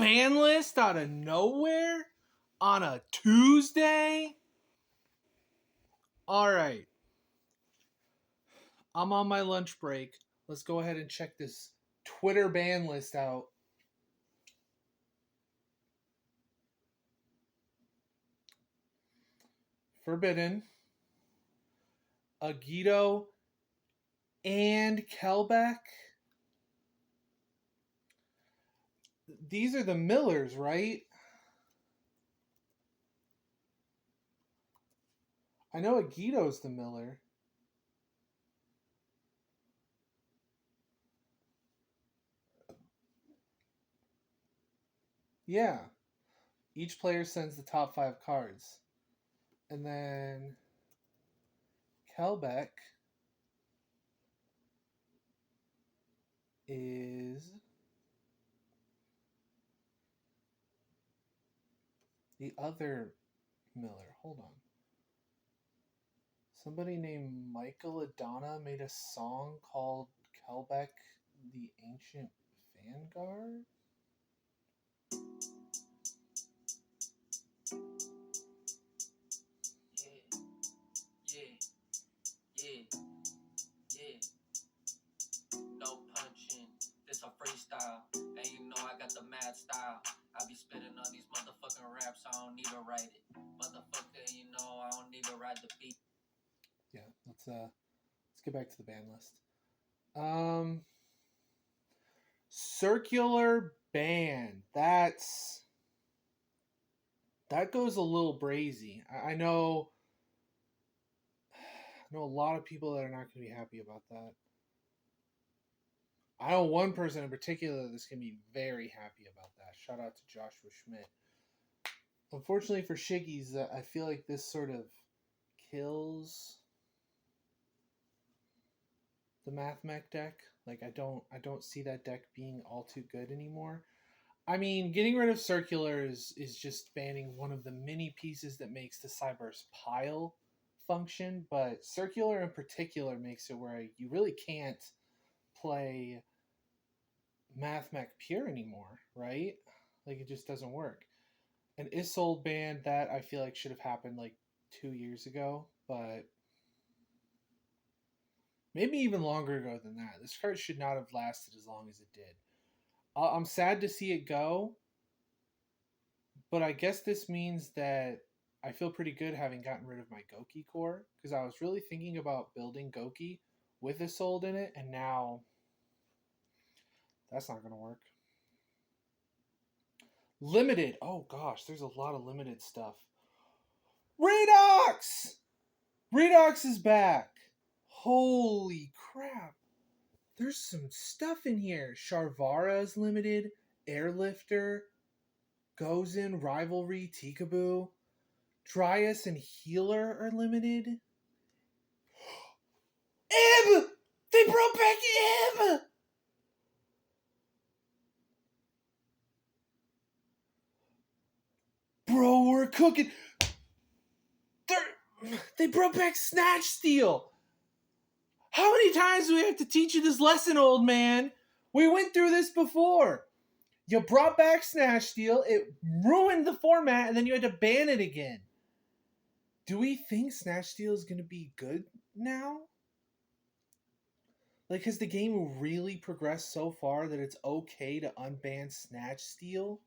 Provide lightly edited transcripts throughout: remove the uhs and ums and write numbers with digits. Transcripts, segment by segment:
Banlist out of nowhere on a Tuesday? All right. I'm on my lunch break. Let's go ahead and check this Twitter ban list out. Forbidden, Yugioh, and Kelbeck. These are the Millers, right? I know Yugioh's the Miller. Yeah. Each player sends the top 5 cards. And then Kelbeck is the other Miller. Hold on. Somebody named Michael Adana made a song called Kelbeck the Ancient Vanguard? No punching, this a freestyle. And you know I got the mad style. I be spitting on these motherfucking raps, I don't need to write it. Motherfucker, you know I don't need to ride the beat. Yeah, let's get back to the ban list. Circular band. That goes a little brazy. I know a lot of people that are not going to be happy about that. I know one person in particular that's going to be very happy about that. Shout out to Joshua Schmidt. Unfortunately for Shiggies, I feel like this sort of kills the Math Mech deck. Like I don't see that deck being all too good anymore. I mean, getting rid of Circular is just banning one of the many pieces that makes the Cyberse pile function, but Circular in particular makes it where you really can't play Math Mech Pure anymore, right? Like it just doesn't work. An Isolde ban that I feel like should have happened like 2 years ago, but maybe even longer ago than that. This card should not have lasted as long as it did. I'm sad to see it go, but I guess this means that I feel pretty good having gotten rid of my Goki core, because I was really thinking about building Goki with Isolde in it, and now that's not going to work. Limited. Oh gosh, there's a lot of limited stuff. Redox! Redox is back. Holy crap. There's some stuff in here. Sharvara is limited. Airlifter. Goes in. Rivalry. Tikaboo. Dryas and Healer are limited. Ib! They brought back Ib! Bro, we're cooking. They brought back Snatch Steal. How many times do we have to teach you this lesson, old man? We went through this before. You brought back Snatch Steal, it ruined the format, and then you had to ban it again. Do we think Snatch Steal is going to be good now? Like, has the game really progressed so far that it's okay to unban Snatch Steal?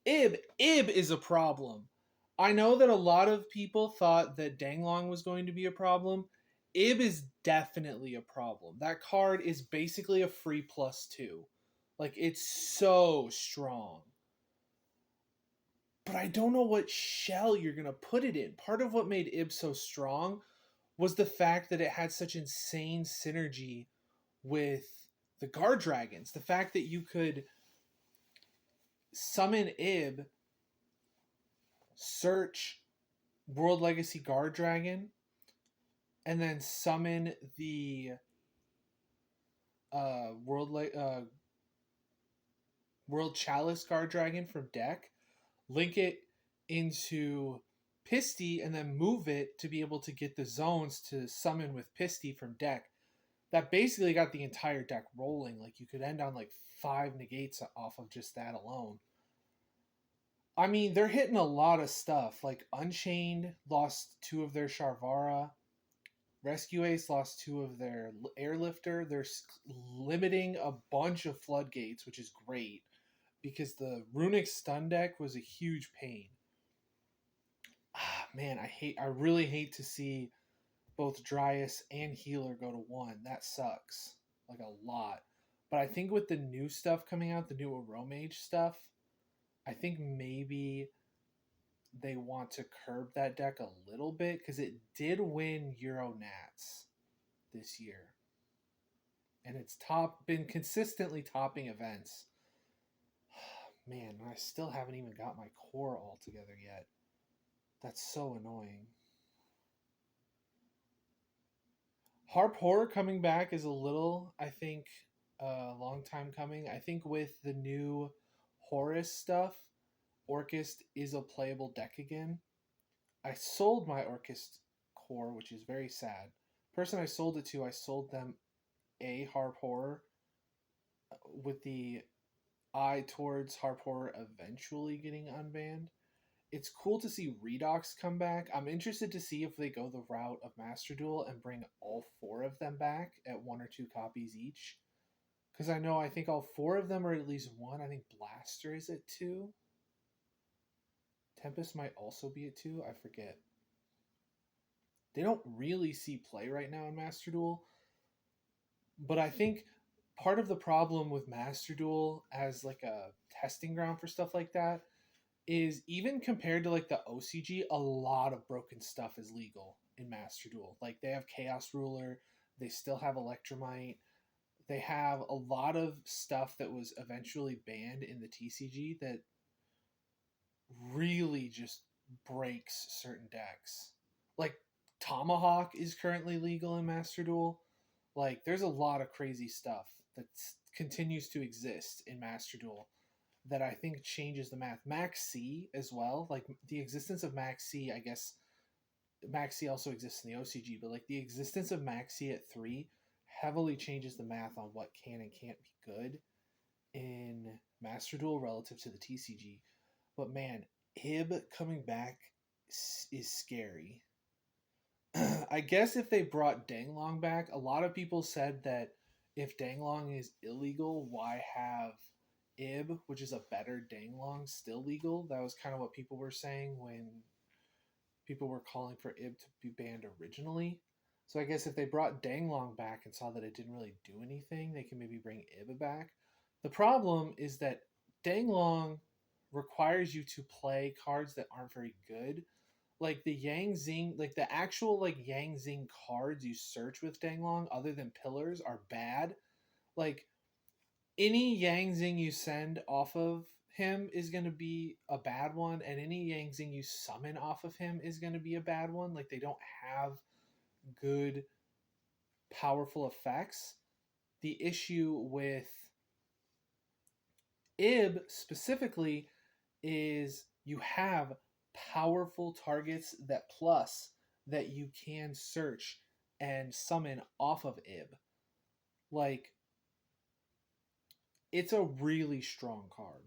Ib is a problem. I know that a lot of people thought that Danglong was going to be a problem. Ib is definitely a problem. That card is basically a free +2. Like, it's so strong. But I don't know what shell you're going to put it in. Part of what made Ib so strong was the fact that it had such insane synergy with the Guard Dragons. The fact that you could summon Ib, search World Legacy Guard Dragon, and then summon the World Chalice Guard Dragon from deck, link it into Pisty, and then move it to be able to get the zones to summon with Pisty from deck. That basically got the entire deck rolling. Like, you could end on like 5 negates off of just that alone. I mean, they're hitting a lot of stuff. Like Unchained lost two of their Sharvara. Rescue Ace lost two of their Airlifter. They're limiting a bunch of floodgates, which is great because the Runic stun deck was a huge pain. Ah, man, I really hate to see both Dryas and Healer go to one. That sucks. Like a lot. But I think with the new stuff coming out, the new Aromage stuff, I think maybe they want to curb that deck a little bit because it did win Euro Nats this year. And it's been consistently topping events. Man, I still haven't even got my core all together yet. That's so annoying. Harp Horror coming back is a little, I think, a long time coming. I think with the new Horus stuff, Orchist is a playable deck again. I sold my Orchist core, which is very sad. Person I sold it to, I sold them a Harp Horror with the eye towards Harp Horror eventually getting unbanned. It's cool to see Redox come back. I'm interested to see if they go the route of Master Duel and bring all four of them back at one or two copies each. Because I think all four of them are at least one. I think Blaster is at two. Tempest might also be at two. I forget. They don't really see play right now in Master Duel. But I think part of the problem with Master Duel as like a testing ground for stuff like that is even compared to like the OCG, a lot of broken stuff is legal in Master Duel. Like they have Chaos Ruler, they still have Electromite, they have a lot of stuff that was eventually banned in the TCG that really just breaks certain decks. Like Tomahawk is currently legal in Master Duel. Like there's a lot of crazy stuff that continues to exist in Master Duel that I think changes the math. Max C as well, like the existence of Max C, I guess Max C also exists in the OCG, but like the existence of Max C at 3 heavily changes the math on what can and can't be good in Master Duel relative to the TCG. But man, Ib coming back is scary. I guess if they brought Danglong back, a lot of people said that if Danglong is illegal, why have Ib, which is a better Danglong, still legal? That was kind of what people were saying when people were calling for Ib to be banned originally. So I guess if they brought Danglong back and saw that it didn't really do anything, they can maybe bring Ib back. The problem is that Danglong requires you to play cards that aren't very good. Like the Yang Zing, like the actual like Yang Zing cards you search with Danglong, other than pillars, are bad. Like any Yang Zing you send off of him is going to be a bad one, and any Yang Zing you summon off of him is going to be a bad one. Like they don't have good, powerful effects. The issue with Ib specifically is you have powerful targets that you can search and summon off of Ib. Like it's a really strong card.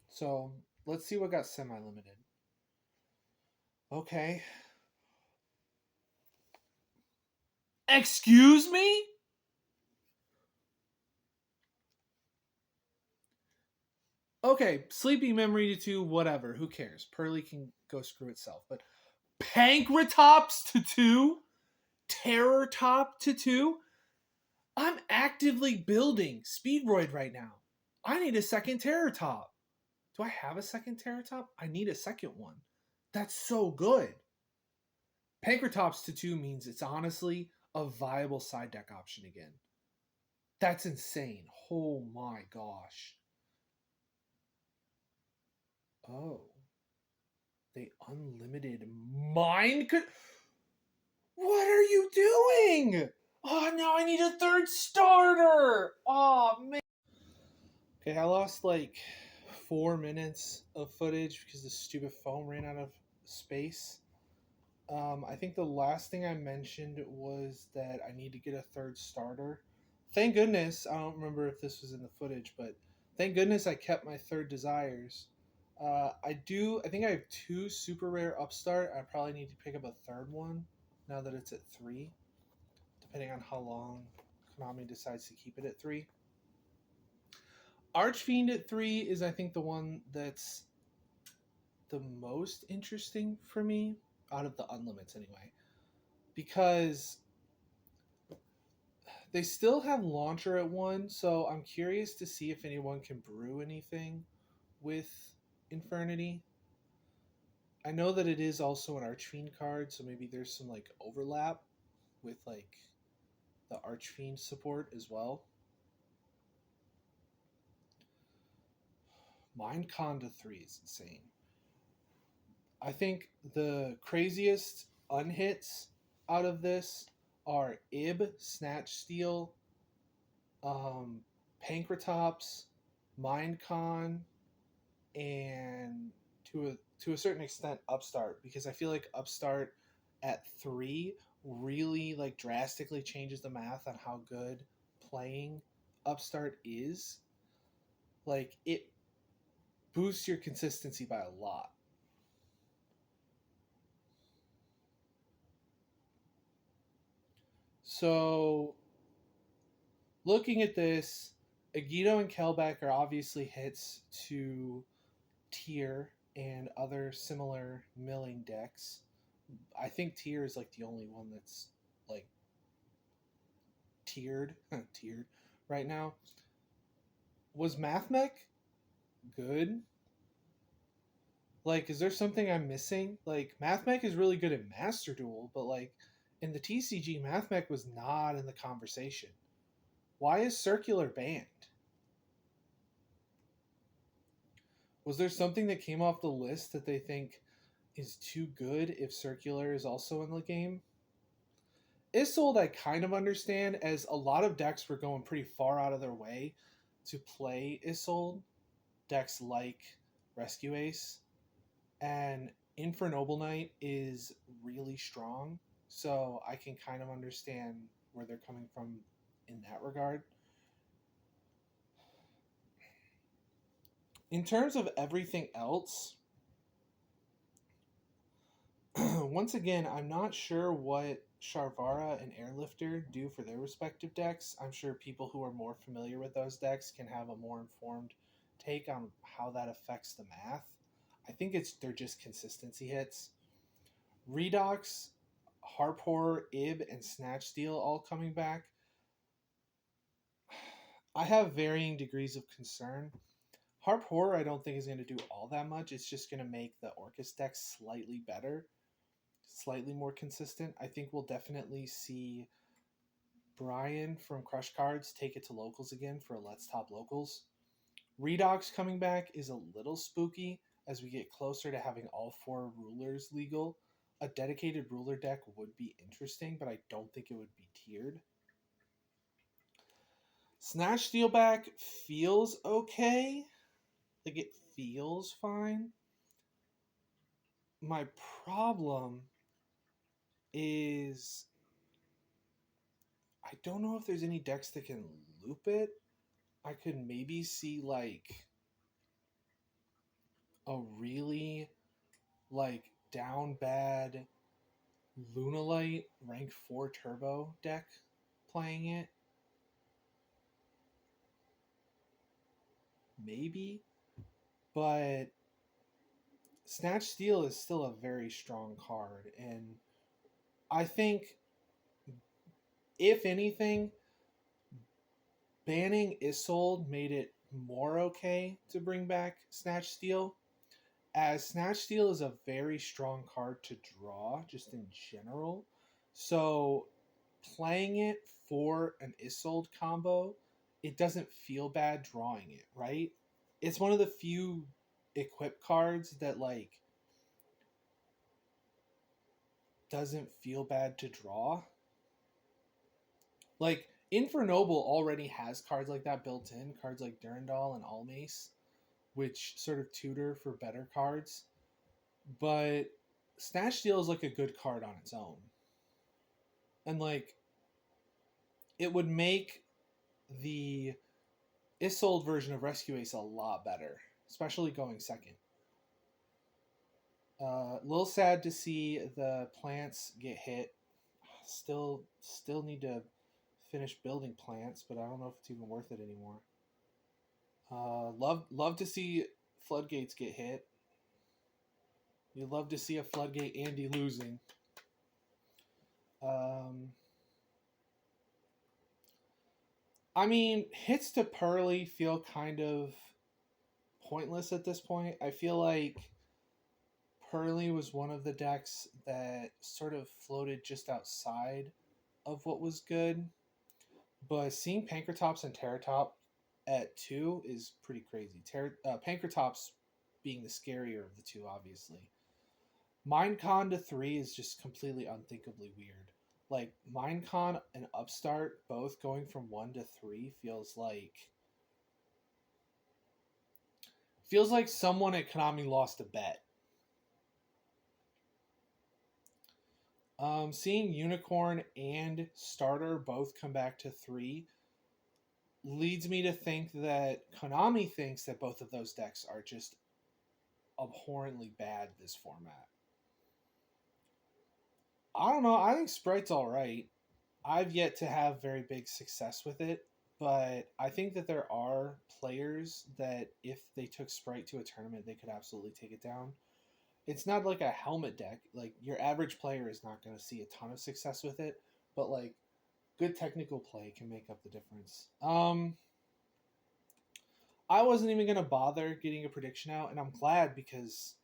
So let's see what got semi-limited. Okay. Excuse me? Okay, Sleepy Memory to 2, whatever. Who cares? Pearly can go screw itself. But Pankratops to 2? Terror Top to 2? I'm actively building Speedroid right now. I need a second Terror Top. Do I have a second Terror Top? I need a second one. That's so good. Pankratops to 2 means it's honestly a viable side deck option again. That's insane. Oh my gosh. Oh. They unlimited mine could. What are you doing? Oh, now I need a third starter. Oh, man. Okay, I lost like 4 minutes of footage because the stupid phone ran out of space. I think the last thing I mentioned was that I need to get a third starter. Thank goodness, I don't remember if this was in the footage, but thank goodness I kept my third desires. I think I have two super rare upstart. I probably need to pick up a third one now that it's at three, depending on how long Konami decides to keep it at three. Archfiend at three is, I think, the one that's the most interesting for me out of the unlimits, anyway, because they still have launcher at one. So I'm curious to see if anyone can brew anything with Infernity. I know that it is also an Archfiend card, so maybe there's some like overlap with like the Archfiend support as well. Minecon to three is insane. I think the craziest unhits out of this are Snatch Steel, um, Pankratops, Minecon, and to a certain extent Upstart, because I feel like Upstart at three really like drastically changes the math on how good playing Upstart is. Like it boosts your consistency by a lot. So looking at this, Agido and Kelbeck are obviously hits to Tier and other similar milling decks. I think Tier is like the only one that's like tiered right now. Was Mathmech good? Like, is there something I'm missing? Like, Mathmech is really good at Master Duel, but like in the TCG, Mathmech was not in the conversation. Why is Circular banned? Was there something that came off the list that they think is too good if Circular is also in the game? Isold, I kind of understand, as a lot of decks were going pretty far out of their way to play Isold. Decks like Rescue Ace and Infernoble Knight is really strong, so I can kind of understand where they're coming from in that regard. In terms of everything else, once again, I'm not sure what Sharvara and Airlifter do for their respective decks. I'm sure people who are more familiar with those decks can have a more informed take on how that affects the math. I think they're just consistency hits. Redox, Harp Horror, Ib, and Snatch Steel all coming back. I have varying degrees of concern. Harp Horror, I don't think is going to do all that much. It's just going to make the Orcus deck slightly better, slightly more consistent. I think we'll definitely see Brian from Crush Cards take it to locals again for a Let's Top Locals. Redox coming back is a little spooky as we get closer to having all four rulers legal. A dedicated ruler deck would be interesting, but I don't think it would be tiered. Snatch Steelback feels okay. Like it feels fine. My problem is I don't know if there's any decks that can loop it. I could maybe see like a really like down bad Lunalite rank 4 turbo deck playing it. Maybe. But Snatch Steel is still a very strong card, and I think if anything, banning Isold made it more okay to bring back Snatch Steel, as Snatch Steel is a very strong card to draw just in general. So playing it for an Isold combo, it doesn't feel bad drawing it, right? It's one of the few equip cards that like doesn't feel bad to draw. Like Infernoble already has cards like that built in, cards like Durandal and Almace, which sort of tutor for better cards. But Snatch Steel is like a good card on its own. And like it would make the Isold version of Rescue Ace a lot better, especially going second. A little sad to see the plants get hit. Still need to finish building plants, but I don't know if it's even worth it anymore. Love to see floodgates get hit. You love to see a floodgate Andy losing. Um, I mean, hits to Pearly feel kind of pointless at this point. I feel like Pearly was one of the decks that sort of floated just outside of what was good. But seeing Pankratops and Terratop at 2 is pretty crazy. Pankratops being the scarier of the two, obviously. Minecon to 3 is just completely unthinkably weird. Like, Minecon and Upstart both going from 1 to 3 feels like someone at Konami lost a bet. Seeing Unicorn and Starter both come back to 3 leads me to think that Konami thinks that both of those decks are just abhorrently bad this format. I don't know. I think Sprite's all right. I've yet to have very big success with it, but I think that there are players that if they took Sprite to a tournament, they could absolutely take it down. It's not like a helmet deck. Like, your average player is not going to see a ton of success with it, but like good technical play can make up the difference. I wasn't even going to bother getting a prediction out, and I'm glad because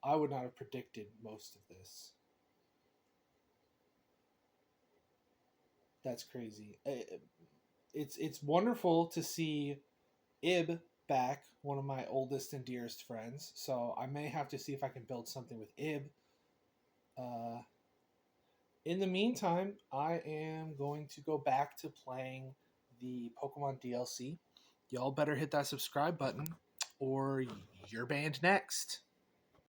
I would not have predicted most of this. That's crazy. It's wonderful to see Ib back, one of my oldest and dearest friends. So I may have to see if I can build something with Ib. Uh, in the meantime, I am going to go back to playing the Pokemon DLC. Y'all better hit that subscribe button, or you're banned next.